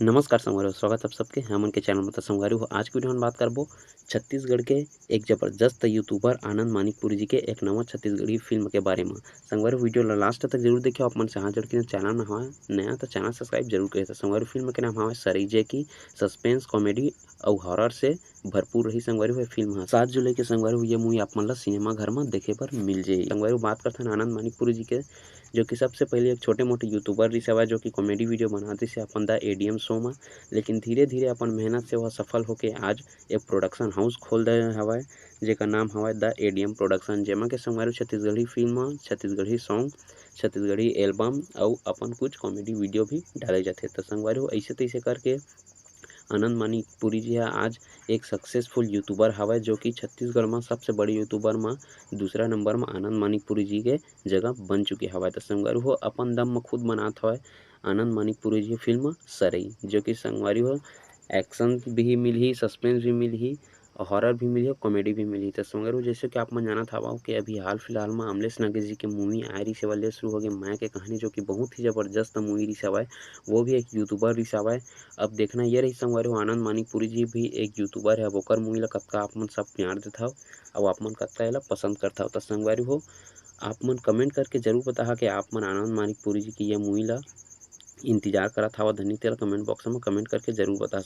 नमस्कार संगवारी हो, स्वागत आप सबके हमन के चैनल में। तो संगवारी हो, आज की वीडियो में बात करबो छत्तीसगढ़ के एक जबरदस्त यूट्यूबर आनंद मानिकपुरी जी के एक नवा छत्तीसगढ़ी फिल्म के बारे में। संगवारी हो, वीडियो ला लास्ट तक जरूर देखियो। आप मन से हाथ जोड़ के चैनल में हवा नया तो चैनल सब्सक्राइब जरूर करिए। तो संगवारी हो, फिल्म के नाम हवा सरी जे की सस्पेंस कॉमेडी और हॉरर से भरपूर रही। संगवारी हो, फिल्म 7 जुलाई के संगवारी हो ये मूवी आप मन ला सिनेमा घर में देखे बर मिल जाही। संगवारी हो, बात करथन आनंद मानिकपुरी जी के, जो कि सबसे पहले एक छोटे मोटे यूट्यूबर रिस हवय, जो कि कॉमेडी वीडियो बनाते से अपन द एडीएम शो में। लेकिन धीरे-धीरे अपन मेहनत से वह सफल होके आज एक प्रोडक्शन हाउस खोल दे हवय, जेकर नाम हवय द एडीएम प्रोडक्शन। जेमा के संगवारी Chhattisgarhi film, Chhattisgarhi song, Chhattisgarhi album अउ अपन कुछ कॉमेडी वीडियो भी डाले जाथे। तो संगवारी हो, अइसे तइसे करके आनंद मानिकपुरी जी ह आज एक सक्सेसफुल यूट्यूबर हवय, जो कि छत्तीसगढ़ में सबसे बड़े यूट्यूबर में दूसरा नंबर में आनंद मानिकपुरी जी के जगह बन चुके हवय। तो संगवारी हो, अपन दम में खुद बनात हवय आनंद मानिकपुरी जी फिल्म सरई, जो कि संगवारी हो एक्शन भी मिलही, सस्पेंस भी मिलही, हॉरर भी मिलही, कॉमेडी भी मिलही। तो संगवारी हो, जैसे कि आप मन जानत हवव कि अभी हाल फिलहाल में अमलेश नागे जी के मूवी आए रहिस हवय, ले शुरू होगे माया के कहानी, जो कि बहुत ही जबरदस्त मूवी रिस हवय। वो भी एक यूट्यूबर रिस हवय। अब देखना ये रही संगवारी हो, आनंद मानिकपुरी जी भी एक यूट्यूबर है। अब ओकर मूवी ला कतका आप मन सब प्यार देथव अउ आप मन कतका एला पसंद करथव। तो संगवारी हो, आप मन कमेंट करके जरूर बताहा कि आप मन आनंद मानिकपुरी जी की ये मूवी ला इंतजार करत हव धनी। तेला कमेंट बॉक्स में कमेंट करके जरूर बता।